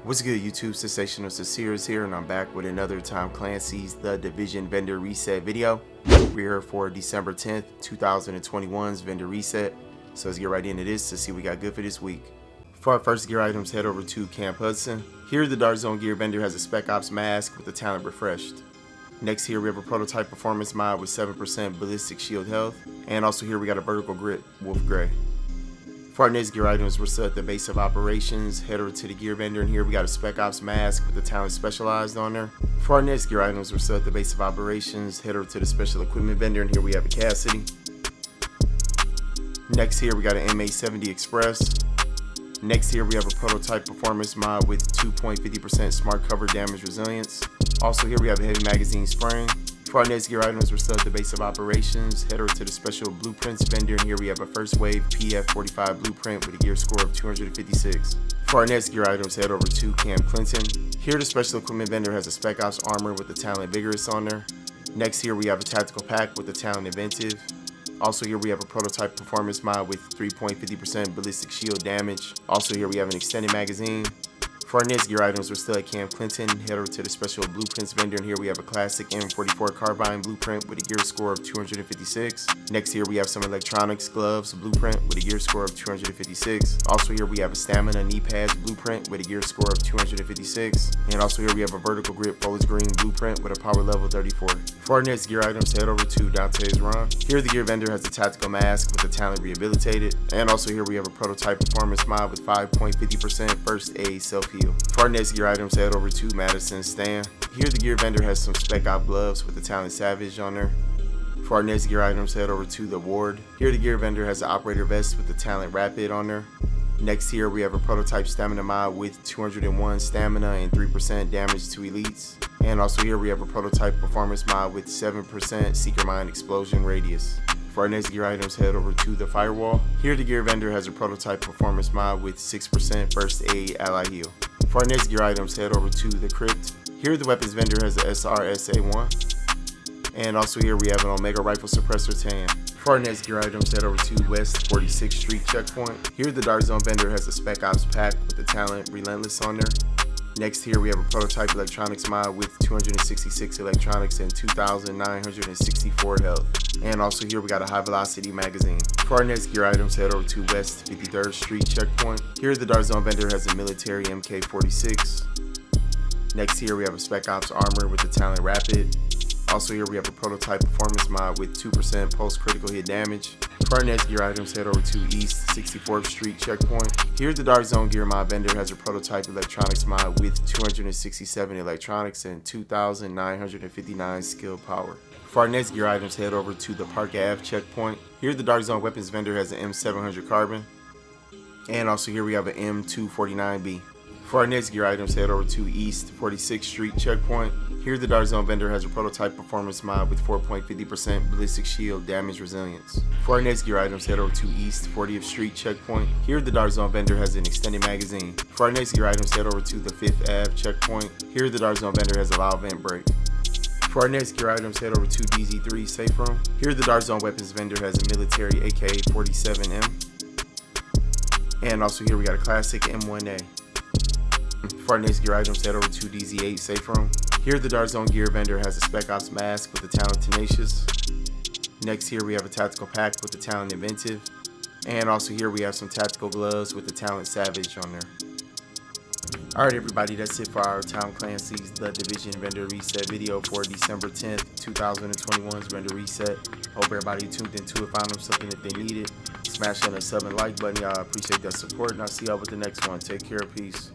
What's good, YouTube? Sensational Sinceres here, and I'm back with another Tom Clancy's The Division Vendor Reset video. We're here for December 10th, 2021's Vendor Reset. So let's get right into this to see what we got good for this week. For our first gear items, head over to Camp Hudson. Here, the Dark Zone gear vendor has a Spec Ops mask with the talent refreshed. Next here, we have a prototype performance mod with 7% ballistic shield health. And also here, we got a vertical grip, Wolf Gray. For our next gear items, we're still at the base of operations. Head over to the gear vendor, and here we got a Spec Ops mask with the talent specialized on there. For our next gear items, we're still at the base of operations. Head over to the special equipment vendor, and here we have a Cassidy. Next here, we got an MA70 Express. Next here, we have a prototype performance mod with 2.50% smart cover damage resilience. Also here, we have a heavy magazine spring. For our next gear items, we're still at the base of operations. Head over to the special blueprints vendor, and here we have a first wave PF45 blueprint with a gear score of 256. For our next gear items, head over to Camp Clinton. Here, the special equipment vendor has a Spec Ops armor with the talent Vigorous on there. Next here, we have a tactical pack with the talent Inventive. Also here, we have a prototype performance mod with 3.50% ballistic shield damage. Also here, we have an extended magazine. For our next gear items, we're still at Camp Clinton. Head over to the special blueprints vendor, and here we have a classic M44 carbine blueprint with a gear score of 256. Next here, we have some electronics gloves blueprint with a gear score of 256. Also here, we have a stamina knee pads blueprint with a gear score of 256. And also here, we have a vertical grip foliage green blueprint with a power level 34. For our next gear items, head over to Dante's Run. Here, the gear vendor has a tactical mask with the talent rehabilitated. And also here, we have a prototype performance mod with 5.50% first aid self-heal. For our next gear items, head over to Madison's stand. Here, the gear vendor has some Spec Op gloves with the talent Savage on there. For our next gear items, head over to the Ward. Here, the gear vendor has an operator vest with the talent Rapid on there. Next here, we have a prototype stamina mod with 201 stamina and 3% damage to elites. And also here, we have a prototype performance mod with 7% Seeker Mine explosion radius. For our next gear items, head over to the Firewall. Here, the gear vendor has a prototype performance mod with 6% first aid ally heal. For our next gear items, head over to the Crypt. Here, the weapons vendor has a SRSA1. And also here, we have an Omega Rifle Suppressor tan. For our next gear items, head over to West 46th Street Checkpoint. Here, the Dark Zone vendor has a Spec Ops pack with the talent Relentless on there. Next here, we have a prototype electronics mod with 266 electronics and 2,964 health. And also here, we got a high velocity magazine. For our next gear items, head over to West 53rd Street Checkpoint. Here, the Dark Zone vendor has a military MK46. Next here, we have a Spec Ops armor with the talent Rapid. Also here, we have a prototype performance mod with 2% pulse critical hit damage. For our next gear items, head over to East 64th Street Checkpoint. Here, the Dark Zone gear mod vendor has a prototype electronics mod with 267 electronics and 2,959 skill power. For our next gear items, head over to the Park Ave Checkpoint. Here, the Dark Zone weapons vendor has an M700 carbine. And also here, we have an M249B. For our next gear items, head over to East 46th Street Checkpoint. Here, the Dark Zone vendor has a prototype performance mod with 4.50% ballistic shield damage resilience. For our next gear items, head over to East 40th Street Checkpoint. Here, the Dark Zone vendor has an extended magazine. For our next gear items, head over to the 5th Ave Checkpoint. Here, the Dark Zone vendor has a loud vent brake. For our next gear items, head over to DZ3 Safe Room. Here, the Dark Zone weapons vendor has a military AK-47M. And also here, we got a classic M1A. For our next gear items, head over to DZ8 Safe Room. Here, the Dark Zone gear vendor has a Spec Ops mask with the talent Tenacious. Next here, we have a tactical pack with the talent Inventive. And also here, we have some tactical gloves with the talent Savage on there. Alright everybody, that's it for our Tom Clancy's The Division Vendor Reset video for December 10th, 2021's Vendor Reset. Hope everybody tuned into it, found them something that they needed. Smash on that sub and like button, y'all. I appreciate that support, and I'll see y'all with the next one. Take care, peace.